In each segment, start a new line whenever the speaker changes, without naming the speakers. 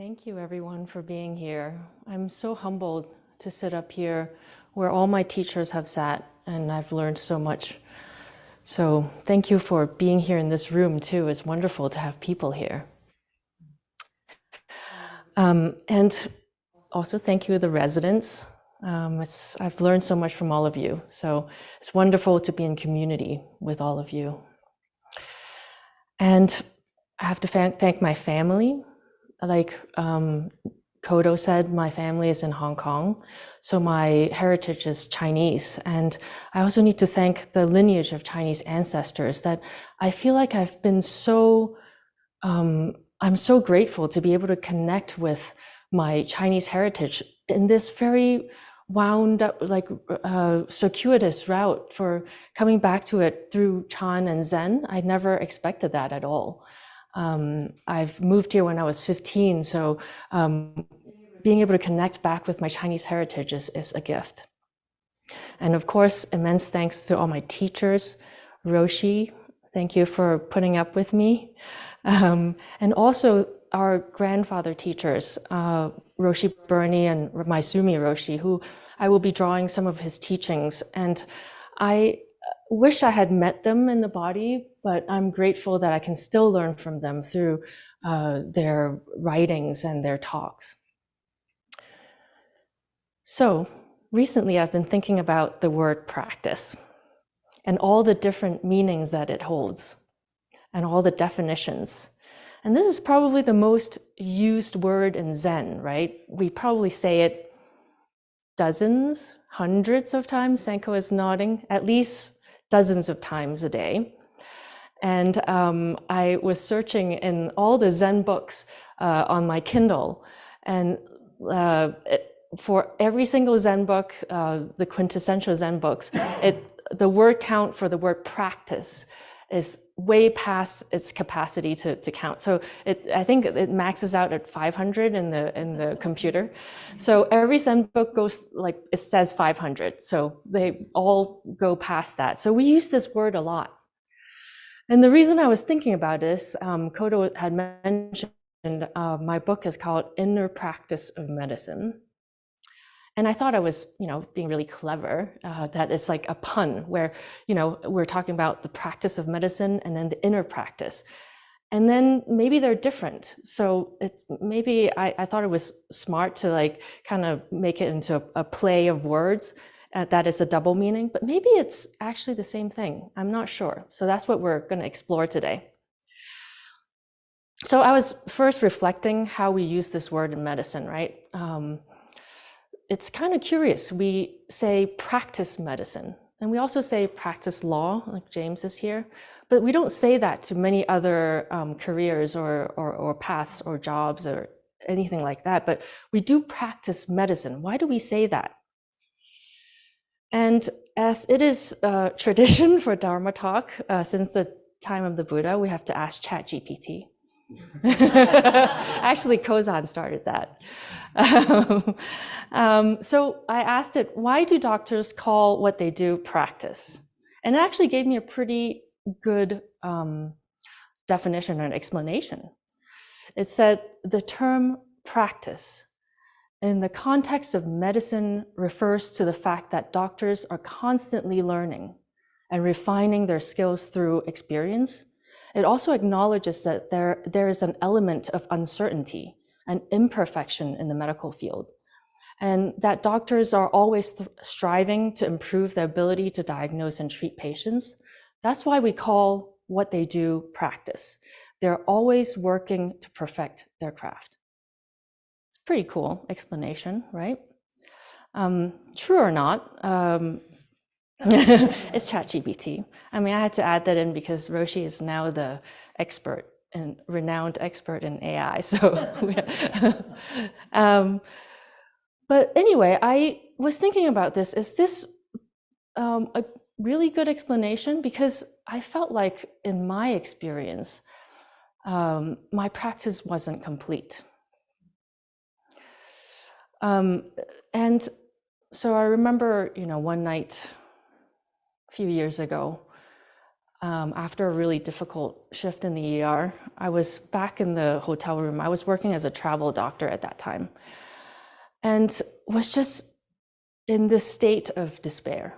Thank you everyone for being here. I'm so humbled to sit up here where all my teachers have sat and I've learned so much. So thank you for being here in this room too. It's wonderful to have people here. And also thank you, the residents. I've learned so much from all of you. So it's wonderful to be in community with all of you. And I have to thank my family. Like Kodo said, my family is in Hong Kong, so my heritage is Chinese. And I also need to thank the lineage of Chinese ancestors that I feel like I've been so, I'm so grateful to be able to connect with my Chinese heritage in this very wound up, like circuitous route for coming back to it through Chan and Zen. I never expected that at all. I've moved here when I was 15, so being able to connect back with my Chinese heritage is a gift. And of course, immense thanks to all my teachers. Roshi, thank you for putting up with me. And also our grandfather teachers, Roshi Bernie and Maisumi Roshi, who I will be drawing some of his teachings. And I wish I had met them in the body, but I'm grateful that I can still learn from them through their writings and their talks. So recently I've been thinking about the word practice and all the different meanings that it holds and all the definitions. And this is probably the most used word in Zen, right? We probably say it dozens, hundreds of times. Senko is nodding, at least dozens of times a day. And I was searching in all the Zen books on my Kindle, and for every single Zen book, the quintessential Zen books, the word count for the word practice is way past its capacity to count. So I think it maxes out at 500 in the computer. So every Zen book goes, like, it says 500. So they all go past that. So we use this word a lot. And the reason I was thinking about this, Kodo had mentioned my book is called Inner Practice of Medicine. And I thought I was, being really clever, that it's like a pun where, we're talking about the practice of medicine and then the inner practice. And then maybe they're different. So maybe I thought it was smart to like kind of make it into a play of words that is a double meaning, but maybe it's actually the same thing. I'm not sure. So that's what we're going to explore today. So I was first reflecting how we use this word in medicine, right? It's kind of curious. We say practice medicine, and we also say practice law, like James is here, but we don't say that to many other careers or paths or jobs or anything like that, but we do practice medicine. Why do we say that? And as it is tradition for Dharma talk, since the time of the Buddha, we have to ask ChatGPT. Actually, Kozan started that. So I asked it, why do doctors call what they do practice? And it actually gave me a pretty good definition and explanation. It said the term practice in the context of medicine refers to the fact that doctors are constantly learning and refining their skills through experience. It also acknowledges that there is an element of uncertainty and imperfection in the medical field, and that doctors are always striving to improve their ability to diagnose and treat patients. That's why we call what they do practice. They're always working to perfect their craft. It's a pretty cool explanation, right? True or not, it's ChatGPT. I mean, I had to add that in because Roshi is now the expert and renowned expert in AI. So, but anyway, I was thinking about this. Is this a really good explanation? Because I felt like in my experience, my practice wasn't complete. And so I remember, one night, a few years ago, after a really difficult shift in the ER. I was back in the hotel room. I was working as a travel doctor at that time, and was just in this state of despair,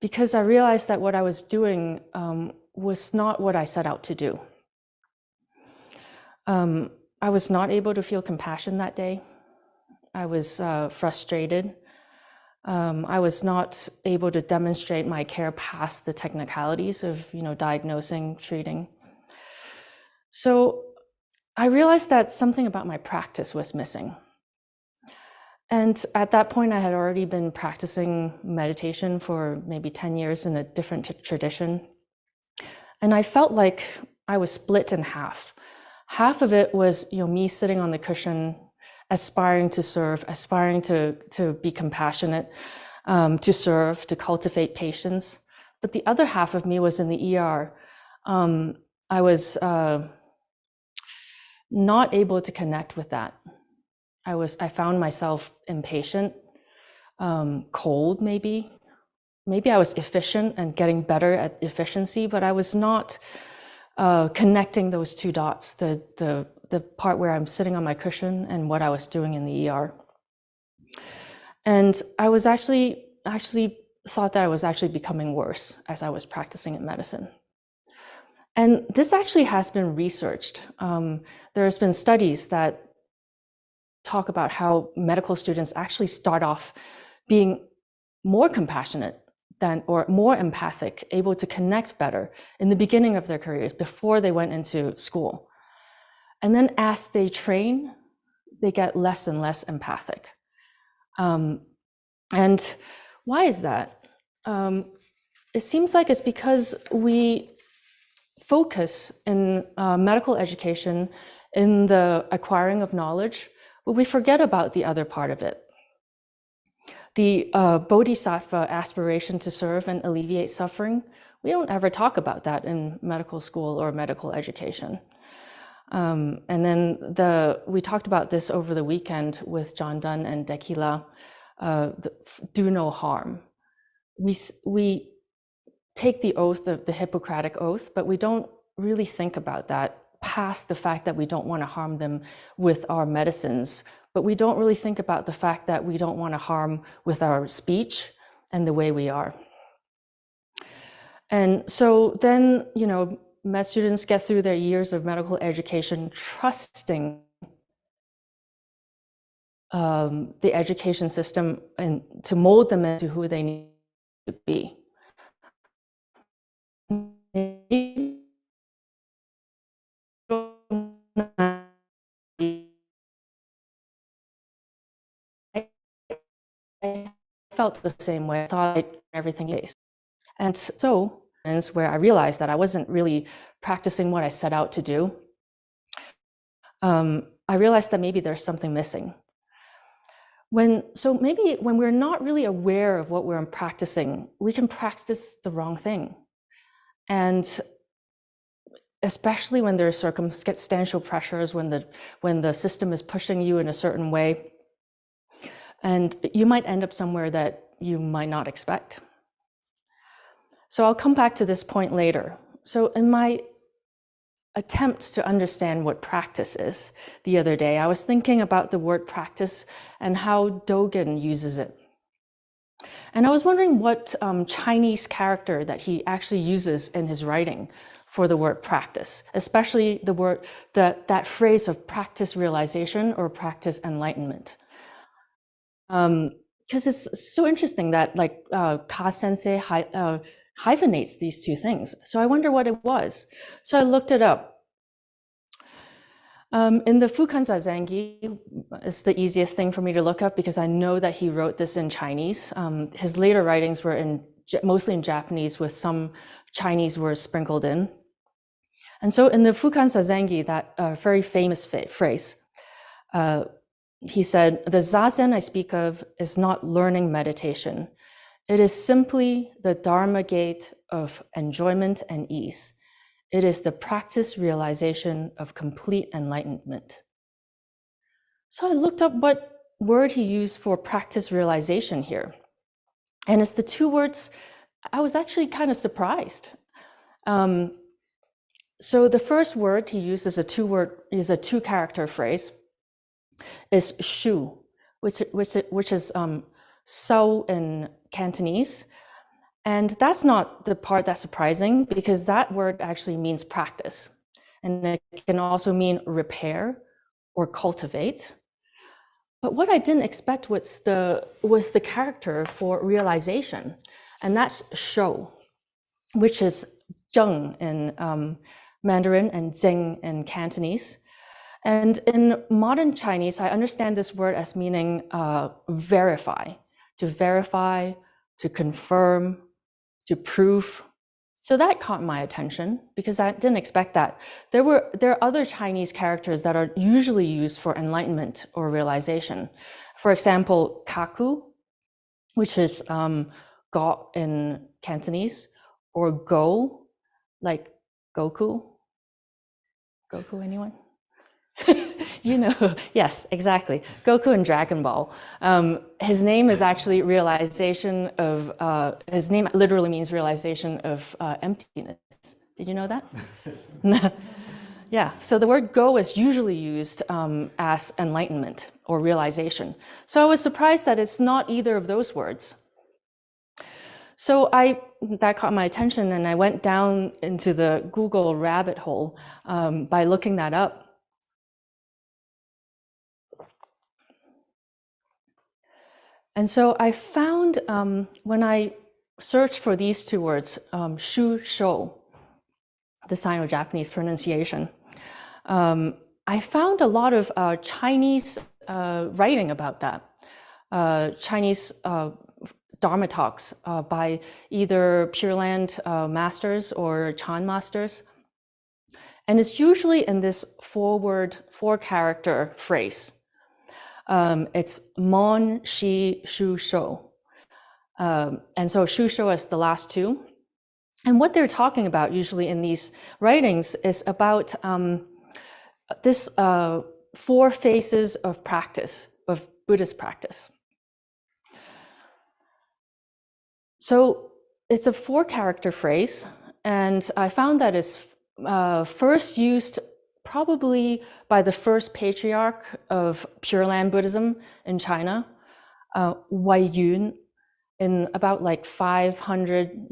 because I realized that what I was doing was not what I set out to do. I was not able to feel compassion that day. I was frustrated. I was not able to demonstrate my care past the technicalities of, diagnosing, treating. So I realized that something about my practice was missing. And at that point, I had already been practicing meditation for maybe 10 years in a different tradition. And I felt like I was split in half. Half of it was, me sitting on the cushion, aspiring to serve, aspiring to be compassionate, to serve, to cultivate patience. But the other half of me was in the ER. I was not able to connect with that. I found myself impatient, cold maybe. Maybe I was efficient and getting better at efficiency, but I was not connecting those two dots, the part where I'm sitting on my cushion and what I was doing in the ER. And I was actually thought that I was actually becoming worse as I was practicing in medicine. And this actually has been researched. There has been studies that talk about how medical students actually start off being more compassionate or more empathic, able to connect better in the beginning of their careers before they went into school. And then as they train, they get less and less empathic. And why is that? It seems like it's because we focus in medical education in the acquiring of knowledge, but we forget about the other part of it. The bodhisattva aspiration to serve and alleviate suffering, we don't ever talk about that in medical school or medical education. And then we talked about this over the weekend with John Dunn and Dekila, do no harm. We take the oath of the Hippocratic Oath, but we don't really think about that past the fact that we don't want to harm them with our medicines, but we don't really think about the fact that we don't want to harm with our speech and the way we are. And so then, med students get through their years of medical education trusting the education system and to mold them into who they need to be. I felt the same way. I thought everything is. And so, where I realized that I wasn't really practicing what I set out to do, I realized that maybe there's something missing. So maybe when we're not really aware of what we're practicing, we can practice the wrong thing. And especially when there are circumstantial pressures, when the system is pushing you in a certain way, and you might end up somewhere that you might not expect. So I'll come back to this point later. So in my attempt to understand what practice is the other day, I was thinking about the word practice and how Dogen uses it. And I was wondering what Chinese character that he actually uses in his writing for the word practice, especially the word, that phrase of practice realization or practice enlightenment. Because it's so interesting that Ka Sensei hyphenates these two things. So I wonder what it was. So I looked it up. In the Fukanza Zengi, it's the easiest thing for me to look up because I know that he wrote this in Chinese. His later writings were mostly in Japanese with some Chinese words sprinkled in. And so in the Fukanza Zengi, that very famous phrase, he said, "The Zazen I speak of is not learning meditation. It is simply the dharma gate of enjoyment and ease. It is the practice realization of complete enlightenment." So I looked up what word he used for practice realization here. And it's the two words I was actually kind of surprised. So the first word he used is a two-character phrase, is shu, which is so in Cantonese. And that's not the part that's surprising, because that word actually means practice. And it can also mean repair or cultivate. But what I didn't expect was the character for realization, and that's shou, which is zheng in Mandarin and zeng in Cantonese. And in modern Chinese, I understand this word as meaning verify, to confirm, to prove. So that caught my attention, because I didn't expect that. There are other Chinese characters that are usually used for enlightenment or realization. For example, kaku, which is go in Cantonese, or go, like Goku. Goku, anyone? You know, yes, exactly. Goku in Dragon Ball. His name is actually realization of, his name literally means realization of emptiness. Did you know that? Yeah, so the word go is usually used as enlightenment or realization. So I was surprised that it's not either of those words. So that caught my attention, and I went down into the Google rabbit hole by looking that up. And so I found, when I searched for these two words, shu shou, the Sino-Japanese pronunciation, I found a lot of Chinese writing about that, Chinese dharma talks by either Pure Land masters or Chan masters. And it's usually in this four-character phrase. It's mon, shi, shu, shou. And so shu, shou is the last two. And what they're talking about usually in these writings is about this four phases of practice, of Buddhist practice. So it's a four-character phrase, and I found that it's first used probably by the first patriarch of Pure Land Buddhism in China, Wei Yun, in about like 500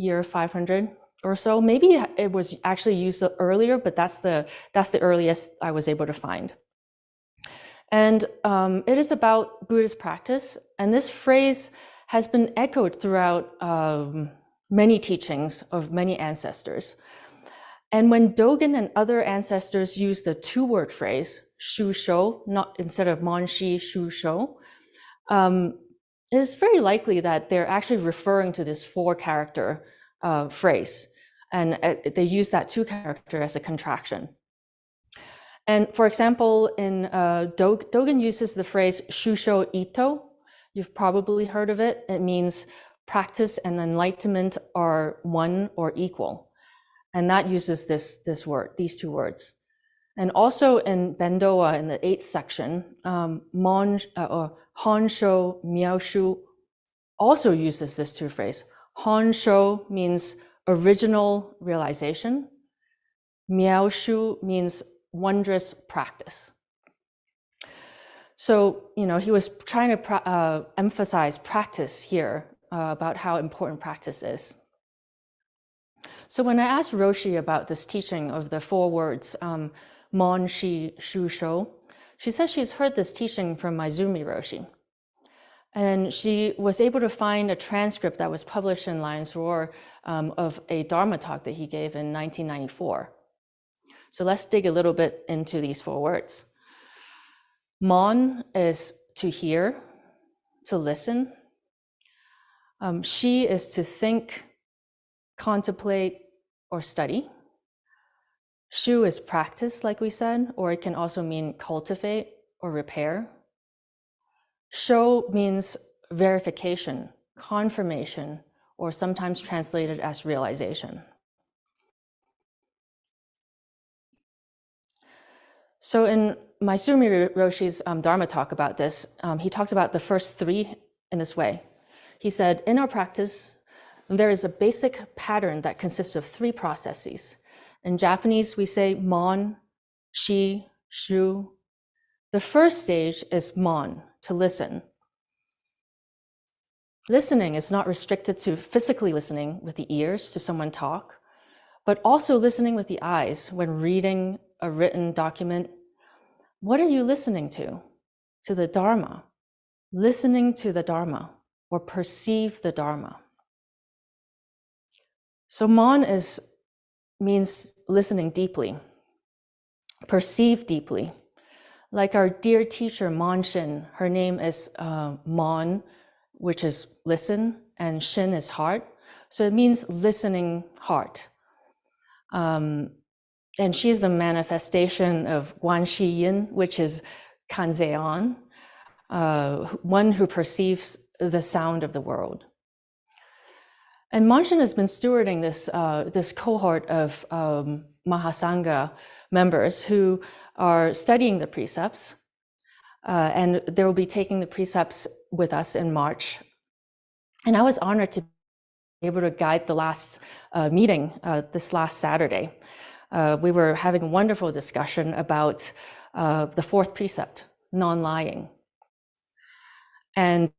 or so. Maybe it was actually used earlier, but that's the earliest I was able to find. And it is about Buddhist practice, and this phrase has been echoed throughout many teachings of many ancestors. And when Dogen and other ancestors used the two-word phrase, shu shou, not instead of mon shi shu shou, it's very likely that they're actually referring to this four-character phrase. And they use that two-character as a contraction. And for example, in Dogen uses the phrase shusho ito. You've probably heard of it. It means practice and enlightenment are one or equal. And that uses these two words. And also in Bendoa, in the 8th section, or Honsho Miaoshu also uses this two phrase. Honsho means original realization. Miaoshu means wondrous practice. So, he was trying to emphasize practice here, about how important practice is. So when I asked Roshi about this teaching of the four words, mon, shi, shu, shou, she says she's heard this teaching from Maizumi Roshi. And she was able to find a transcript that was published in Lion's Roar of a Dharma talk that he gave in 1994. So let's dig a little bit into these four words. Mon is to hear, to listen. Shi is to think, contemplate, or study. Shu is practice, like we said, or it can also mean cultivate or repair. Shou means verification, confirmation, or sometimes translated as realization. So in Maizumi Roshi's Dharma talk about this, he talks about the first three in this way. He said, in our practice, there is a basic pattern that consists of 3 processes. In Japanese, we say mon, shi, shu. The first stage is mon, to listen. Listening is not restricted to physically listening with the ears to someone talk, but also listening with the eyes when reading a written document. What are you listening to? To the Dharma. Listening to the Dharma, or perceive the Dharma. So mon means listening deeply, perceive deeply. Like our dear teacher, Mon Shin, her name is Mon, which is listen, and Shin is heart. So it means listening heart. And she's the manifestation of Guan Shi Yin, which is Kanzeon, one who perceives the sound of the world. And Manshin has been stewarding this cohort of Mahasangha members who are studying the precepts, and they will be taking the precepts with us in March. And I was honored to be able to guide the last meeting this last Saturday. We were having a wonderful discussion about the 4th precept, non-lying. And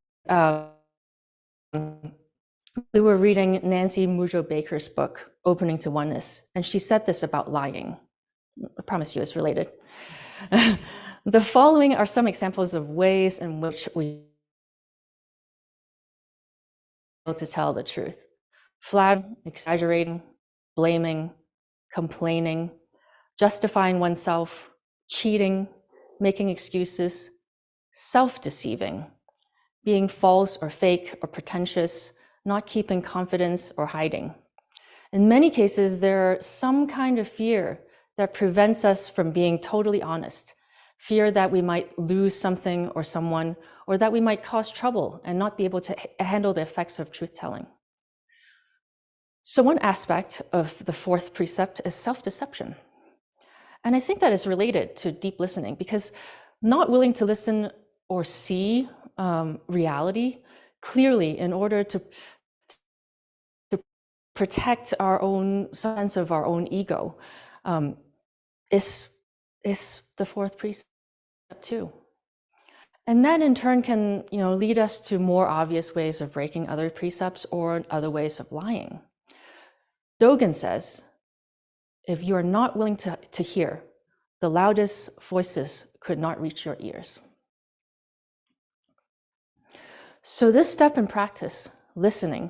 we were reading Nancy Mujo Baker's book, Opening to Oneness, and she said this about lying. I promise you it's related. The following are some examples of ways in which we fail to tell the truth. Flattering, exaggerating, blaming, complaining, justifying oneself, cheating, making excuses, self-deceiving, being false or fake or pretentious, not keeping confidence or hiding. In many cases, there's some kind of fear that prevents us from being totally honest. Fear that we might lose something or someone, or that we might cause trouble and not be able to handle the effects of truth-telling. So one aspect of the 4th precept is self-deception. And I think that is related to deep listening, because not willing to listen or see reality clearly in order to protect our own sense of our own ego is the 4th precept too. And that in turn can lead us to more obvious ways of breaking other precepts or other ways of lying. Dogen says, if you are not willing to hear, the loudest voices could not reach your ears. So this step in practice, listening,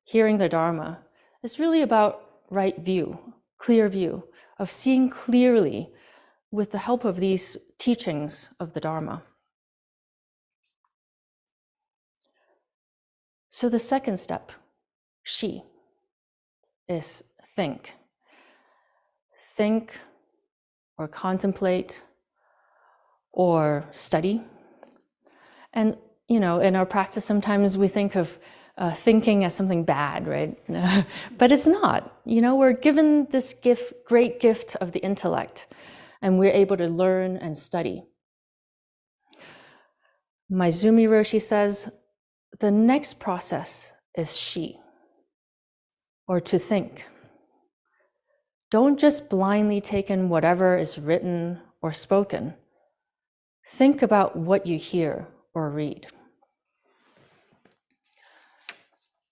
hearing the Dharma, is really about right view, clear view, of seeing clearly with the help of these teachings of the Dharma. So the second step, shi, is think. Think or contemplate or study. And in our practice, sometimes we think of thinking as something bad, right? But it's not. We're given this great gift of the intellect, and we're able to learn and study. Maizumi Roshi says, the next process is shi, or to think. Don't just blindly take in whatever is written or spoken. Think about what you hear or read.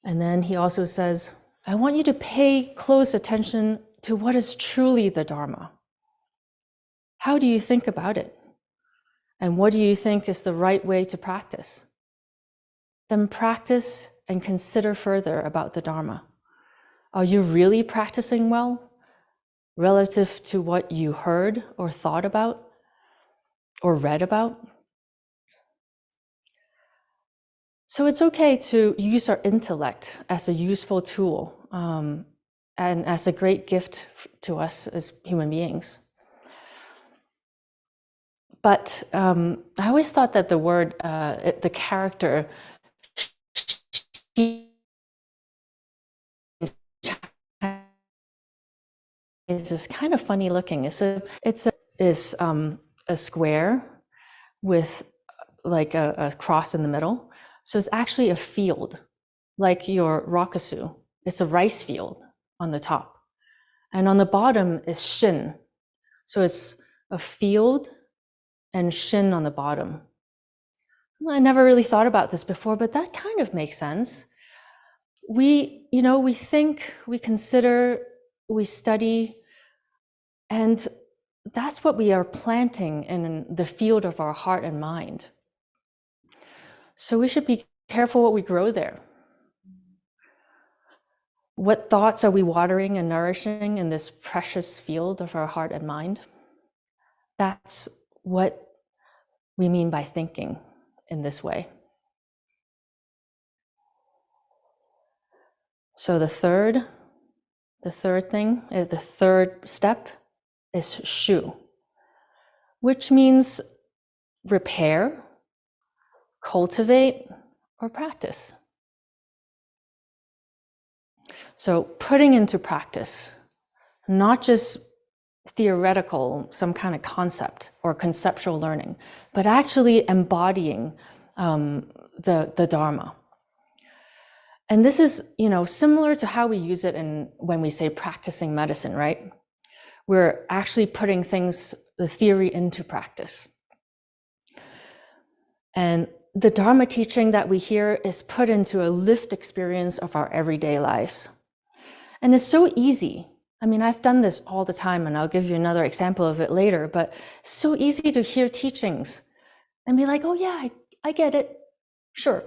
And then he also says, I want you to pay close attention to what is truly the Dharma. How do you think about it? And what do you think is the right way to practice? Then practice and consider further about the Dharma. Are you really practicing well relative to what you heard or thought about or read about? So it's okay to use our intellect as a useful tool and as a great gift to us as human beings. But I always thought that the word, the character, is this kind of funny looking. It's a square with like a cross in the middle. So it's actually a field, like your rakusu, It's a rice field on the top. And on the bottom is shin. So it's a field and shin on the bottom. I never really thought about this before, but that kind of makes sense. We think, we consider, we study, and that's what we are planting in the field of our heart and mind. So we should be careful what we grow there. What thoughts are we watering and nourishing in this precious field of our heart and mind? That's what we mean by thinking in this way. So the third step is shu, which means repair, cultivate, or practice. So putting into practice, not just theoretical, some kind of concept or conceptual learning, but actually embodying the Dharma. And this is, similar to how we use it when we say practicing medicine, right? We're actually putting the theory into practice. And the Dharma teaching that we hear is put into a lived experience of our everyday lives. And it's so easy. I mean, I've done this all the time, and I'll give you another example of it later, but it's so easy to hear teachings and be like, oh yeah, I get it, sure.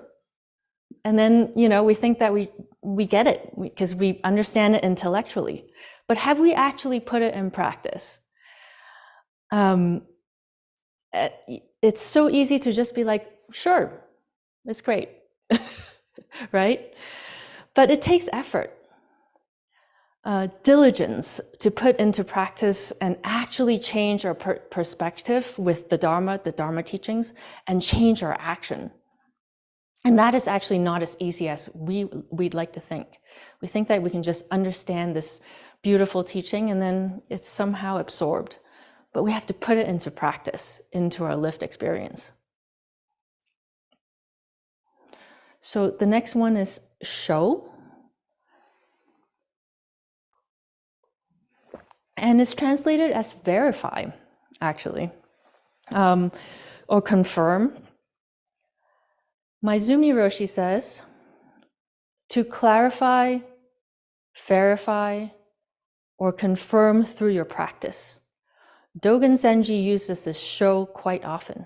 And then, we think that we get it because we understand it intellectually. But have we actually put it in practice? It's so easy to just be like, sure, it's great, right? But it takes effort, diligence to put into practice and actually change our perspective with the Dharma teachings, and change our action. And that is actually not as easy as we'd like to think. We think that we can just understand this beautiful teaching and then it's somehow absorbed. But we have to put it into practice, into our lived experience. So the next one is show. And it's translated as verify, actually, or confirm. Maizumi Roshi says, to clarify, verify, or confirm through your practice. Dogen Zenji uses this show quite often.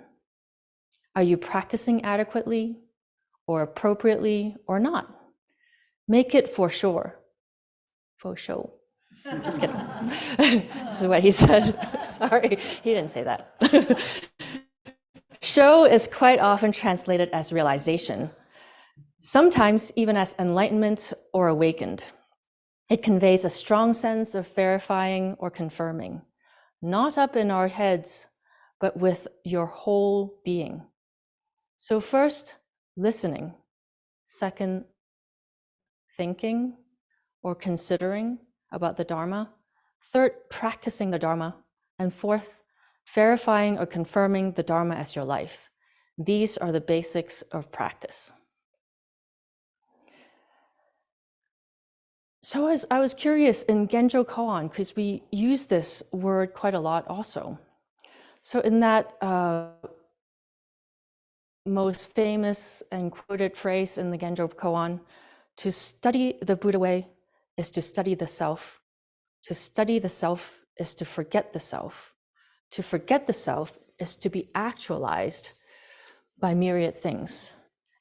Are you practicing adequately, or appropriately, or not? Make it for sure. For sure. I'm just kidding. This is what he said. Sorry, he didn't say that. Show is quite often translated as realization, sometimes even as enlightenment or awakened. It conveys a strong sense of verifying or confirming, not up in our heads, but with your whole being. So first, listening. Second, thinking or considering about the Dharma. Third, practicing the Dharma. And fourth, verifying or confirming the Dharma as your life. These are the basics of practice. So I was curious in Genjo Koan, because we use this word quite a lot also. So in that most famous and quoted phrase in the Genjo Koan, to study the Buddha way is to study the self. To study the self is to forget the self. To forget the self is to be actualized by myriad things.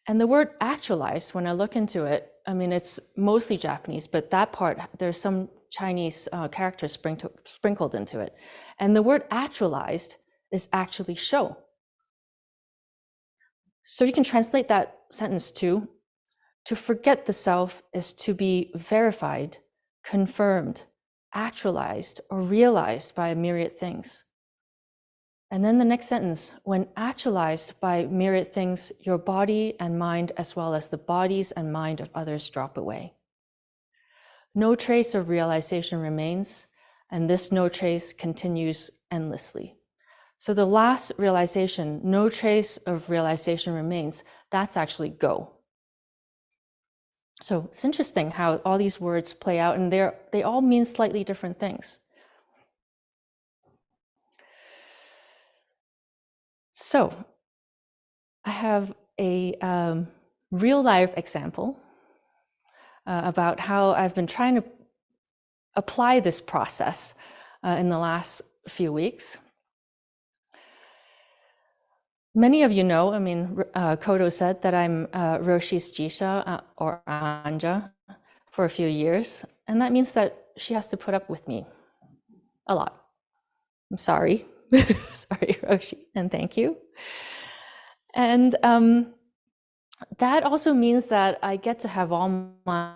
And the word actualized, when I look into it, I mean, it's mostly Japanese, but that part, there's some Chinese characters sprinkled into it. And the word actualized is actually show. So you can translate that sentence to forget the self is to be verified, confirmed, actualized, or realized by myriad things. And then the next sentence, when actualized by myriad things, your body and mind, as well as the bodies and mind of others, drop away. No trace of realization remains, and this no trace continues endlessly. So the last realization, no trace of realization remains, that's actually go. So it's interesting how all these words play out, and they all mean slightly different things. So I have a real life example about how I've been trying to apply this process in the last few weeks. Many of you know, I mean, Kodo said that I'm Roshi's Jisha or Anja for a few years, and that means that she has to put up with me a lot. I'm sorry. Sorry, Roshi, and thank you. And that also means that I get to have all my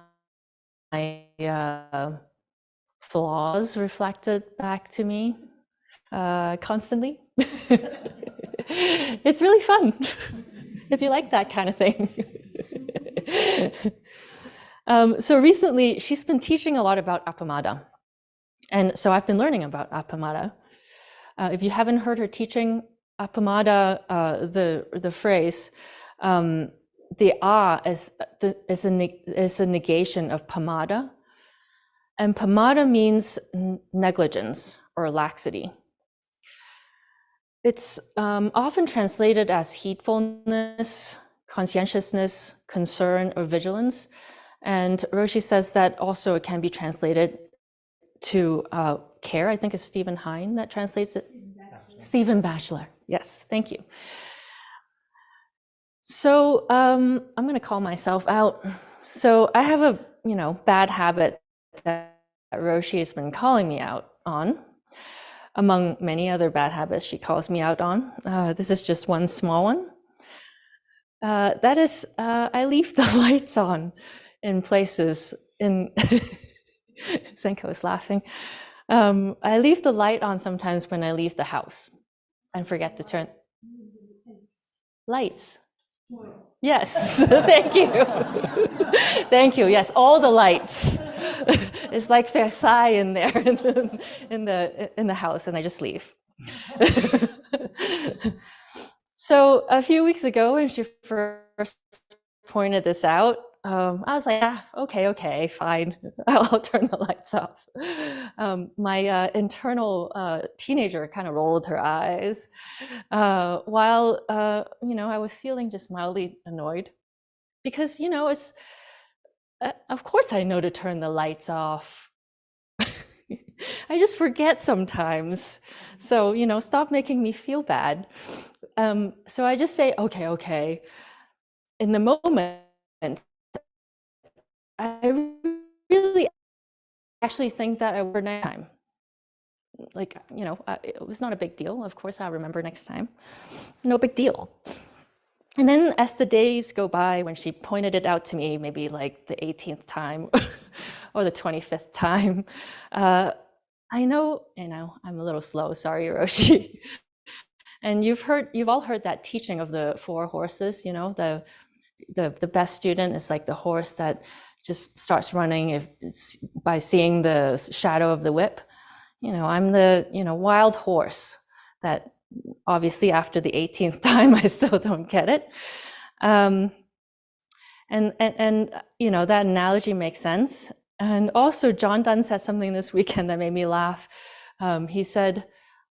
flaws reflected back to me constantly. It's really fun if you like that kind of thing. So recently, she's been teaching a lot about appamada. And so I've been learning about appamada. If you haven't heard her teaching appamada, the phrase, the is a negation of pamada. And pamada means negligence or laxity. It's often translated as heedfulness, conscientiousness, concern, or vigilance. And Roshi says that also it can be translated to care. I think it's Stephen Hine that translates it. Stephen Batchelor. Yes, thank you. So I'm going to call myself out. So I have a bad habit that Roshi has been calling me out on, among many other bad habits she calls me out on. This is just one small one. That is, I leave the lights on in places. Senko is laughing. I leave the light on sometimes when I leave the house and forget to turn lights. Yes, thank you. Thank you. Yes, all the lights. It's like Versailles in there in the house, and I just leave. So a few weeks ago, when she first pointed this out, I was like, okay, fine. I'll turn the lights off. My internal teenager kind of rolled her eyes while I was feeling just mildly annoyed because it's of course I know to turn the lights off. I just forget sometimes. So stop making me feel bad. So I just say okay. In the moment, I really actually think that I were next time. Like, it was not a big deal. Of course, I'll remember next time. No big deal. And then as the days go by, when she pointed it out to me, maybe like the 18th time or the 25th time, I know, I'm a little slow. Sorry, Roshi. And you've all heard that teaching of the 4 horses. The best student is like the horse that just starts running by seeing the shadow of the whip. I'm the wild horse that obviously after the 18th time I still don't get it. And that analogy makes sense. And also John Dunn said something this weekend that made me laugh. He said,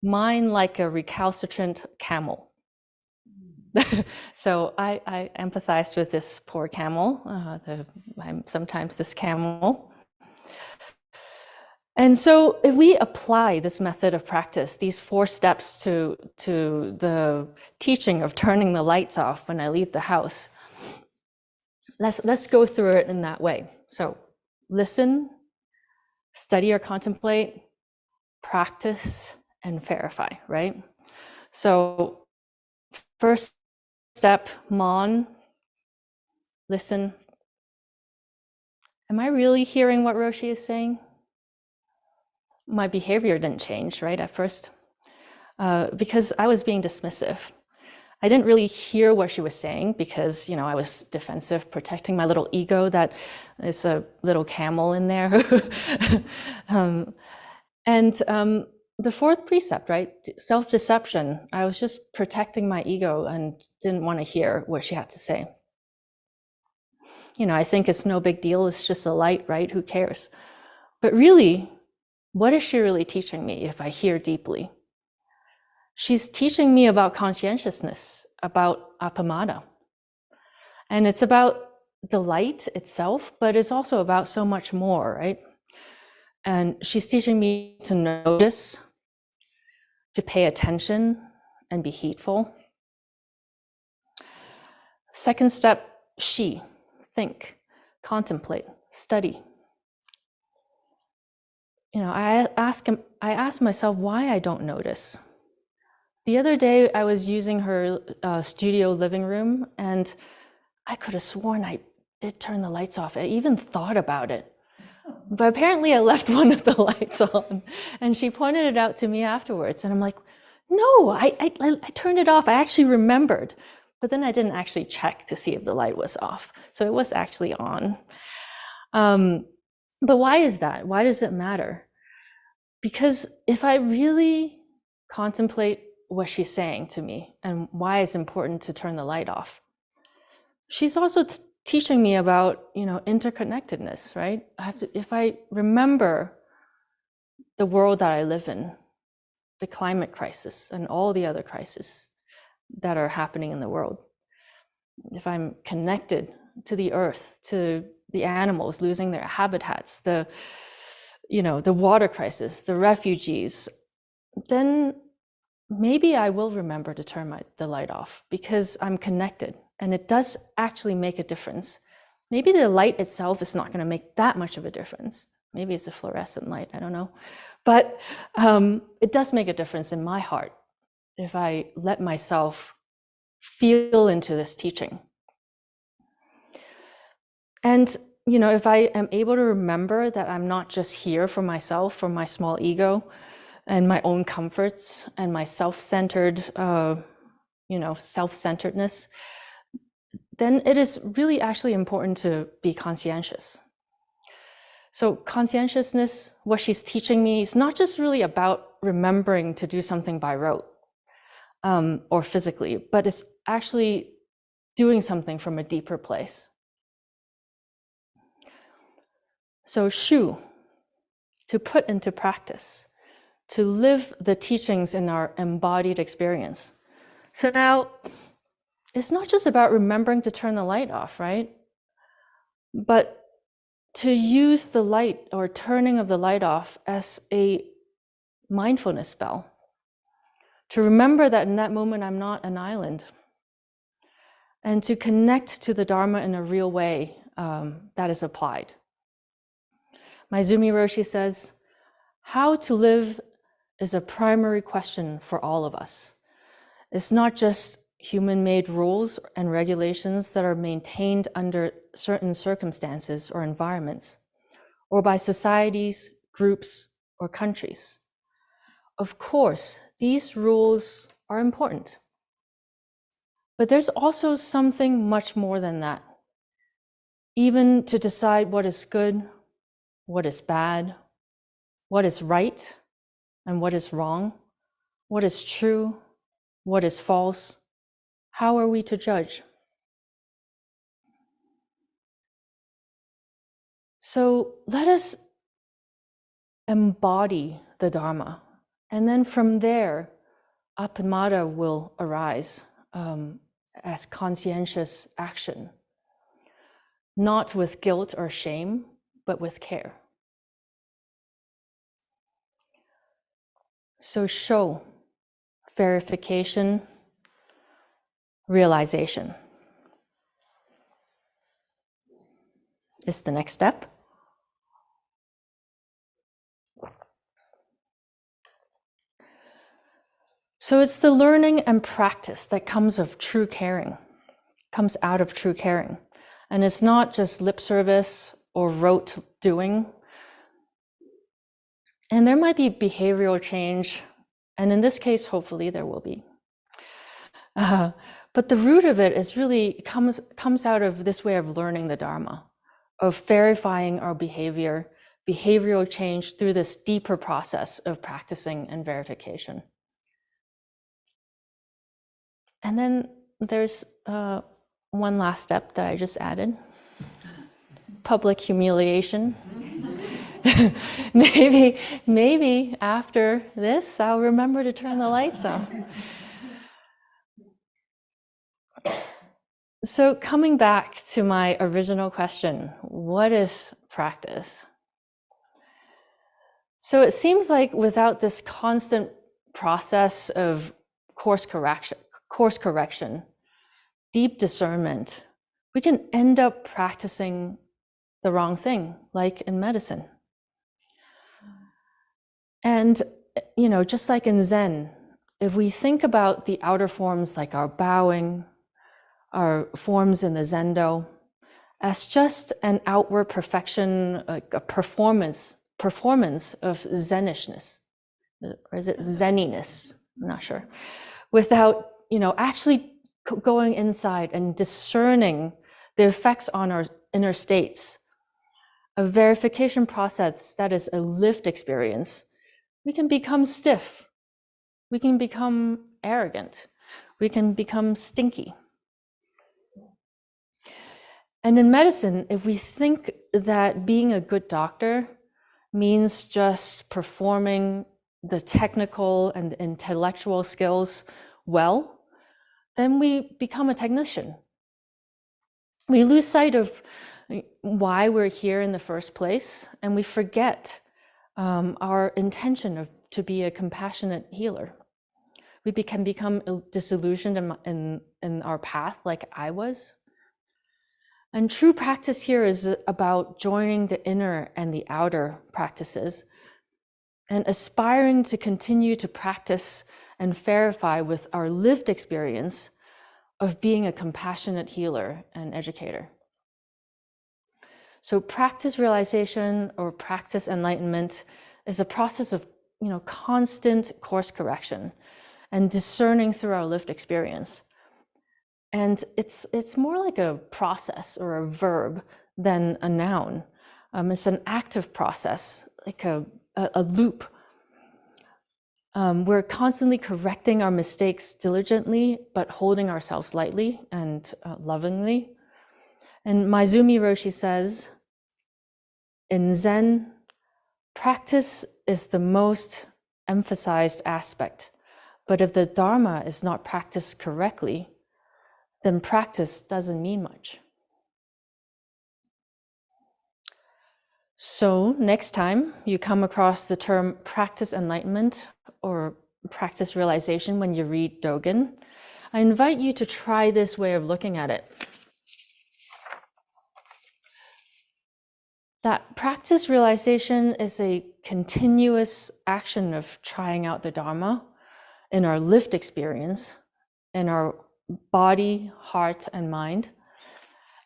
"Mine like a recalcitrant camel." So I empathize with this poor camel. I'm sometimes this camel. And so if we apply this method of practice, these 4 steps to the teaching of turning the lights off when I leave the house, let's go through it in that way. So listen, study or contemplate, practice, and verify, right? So first step, mon, listen. Am I really hearing what Roshi is saying? My behavior didn't change, right, at first, because I was being dismissive. I didn't really hear what she was saying because, I was defensive, protecting my little ego that is a little camel in there. And the 4th precept, right, self-deception, I was just protecting my ego and didn't want to hear what she had to say. I think it's no big deal. It's just a light, right? Who cares? But really, what is she really teaching me if I hear deeply? She's teaching me about conscientiousness, about appamada. And it's about the light itself, but it's also about so much more, right? And she's teaching me to notice, to pay attention, and be heedful. Second step, think, contemplate, study. I ask myself why I don't notice. The other day, I was using her studio living room, and I could have sworn I did turn the lights off. I even thought about it. But apparently I left one of the lights on, and she pointed it out to me afterwards. And I'm like, no, I turned it off. I actually remembered. But then I didn't actually check to see if the light was off. So it was actually on. But why is that? Why does it matter? Because if I really contemplate what she's saying to me and why it's important to turn the light off, she's also teaching me about, interconnectedness, right? If I remember the world that I live in, the climate crisis and all the other crises that are happening in the world, if I'm connected to the earth, to the animals losing their habitats, the water crisis, the refugees, then maybe I will remember to turn the light off because I'm connected, and it does actually make a difference. Maybe the light itself is not going to make that much of a difference. Maybe it's a fluorescent light, I don't know. But it does make a difference in my heart if I let myself feel into this teaching. And, if I am able to remember that I'm not just here for myself, for my small ego and my own comforts and my self-centered, self-centeredness, then it is really actually important to be conscientious. So conscientiousness, what she's teaching me, is not just really about remembering to do something by rote or physically, but it's actually doing something from a deeper place. So shu, to put into practice, to live the teachings in our embodied experience. So now, it's not just about remembering to turn the light off, right? But to use the light or turning of the light off as a mindfulness spell. To remember that in that moment, I'm not an island. And to connect to the Dharma in a real way that is applied. Maizumi Roshi says, how to live is a primary question for all of us. It's not just human-made rules and regulations that are maintained under certain circumstances or environments, or by societies, groups, or countries. Of course, these rules are important. But there's also something much more than that. Even to decide what is good, what is bad, what is right, and what is wrong, what is true, what is false, how are we to judge? So let us embody the Dharma, and then from there, appamada will arise as conscientious action, not with guilt or shame, but with care. So show, verification, realization is the next step. So it's the learning and practice that comes of true caring, comes out of true caring. And it's not just lip service or rote doing. And there might be behavioral change, and in this case, hopefully there will be. But the root of it is really comes out of this way of learning the Dharma, of verifying our behavioral change through this deeper process of practicing and verification. And then there's one last step that I just added. public humiliation. maybe after this, I'll remember to turn the lights off. So coming back to my original question, what is practice? So it seems like without this constant process of course correction, deep discernment, we can end up practicing the wrong thing, like in medicine. And, just like in Zen, if we think about the outer forms like our bowing, our forms in the Zendo, as just an outward perfection, like a performance of Zenishness, or is it Zeniness? I'm not sure. Without, actually going inside and discerning the effects on our inner states, a verification process that is a lived experience, we can become stiff, we can become arrogant, we can become stinky. And in medicine, if we think that being a good doctor means just performing the technical and intellectual skills well, then we become a technician. We lose sight of why we're here in the first place, and we forget our intention to be a compassionate healer. We can become disillusioned in our path, like I was. And true practice here is about joining the inner and the outer practices and aspiring to continue to practice and verify with our lived experience of being a compassionate healer and educator. So practice realization or practice enlightenment is a process of, constant course correction and discerning through our lived experience. And it's more like a process or a verb than a noun. It's an active process, like a loop. We're constantly correcting our mistakes diligently, but holding ourselves lightly and lovingly. And Maizumi Roshi says, in Zen, practice is the most emphasized aspect. But if the Dharma is not practiced correctly, then practice doesn't mean much. So next time you come across the term practice enlightenment or practice realization when you read Dogen, I invite you to try this way of looking at it. That practice realization is a continuous action of trying out the Dharma in our lived experience, in our body, heart, and mind,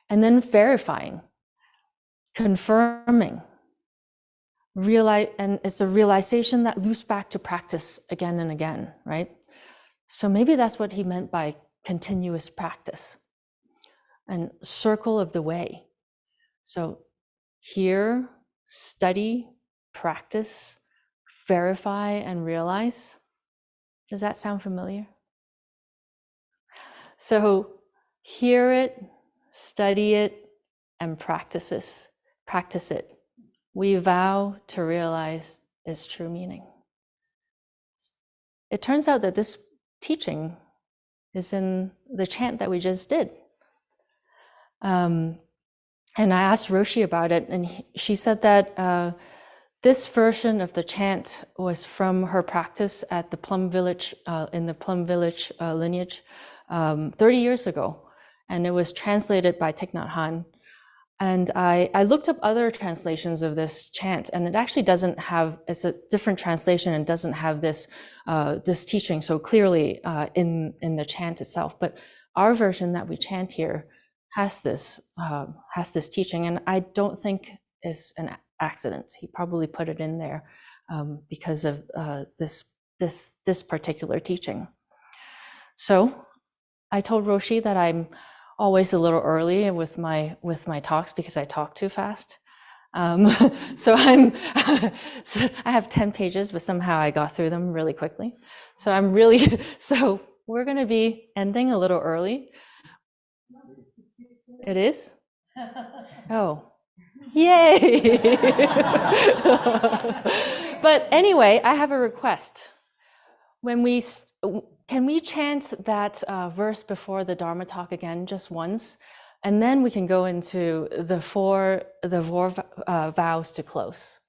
and then verifying, confirming, and it's a realization that loops back to practice again and again, right? So maybe that's what he meant by continuous practice and circle of the way. So hear, study, practice, verify, and realize. Does that sound familiar? So hear it, study it, and practice it. We vow to realize its true meaning. It turns out that this teaching is in the chant that we just did. And I asked Roshi about it, and she said that this version of the chant was from her practice at the Plum Village, in the Plum Village lineage 30 years ago. And it was translated by Thich Nhat Hanh. And I looked up other translations of this chant, and it actually doesn't have, it's a different translation and doesn't have this teaching so clearly in the chant itself. But our version that we chant here has this teaching, and I don't think it's an accident. He probably put it in there because of this particular teaching. So I told Roshi that I'm always a little early with my talks because I talk too fast. So I have 10 pages, but somehow I got through them really quickly. So we're going to be ending a little early. It is? Oh, Yay! But anyway, I have a request. Can we chant that verse before the Dharma talk again, just once, and then we can go into the four vows to close.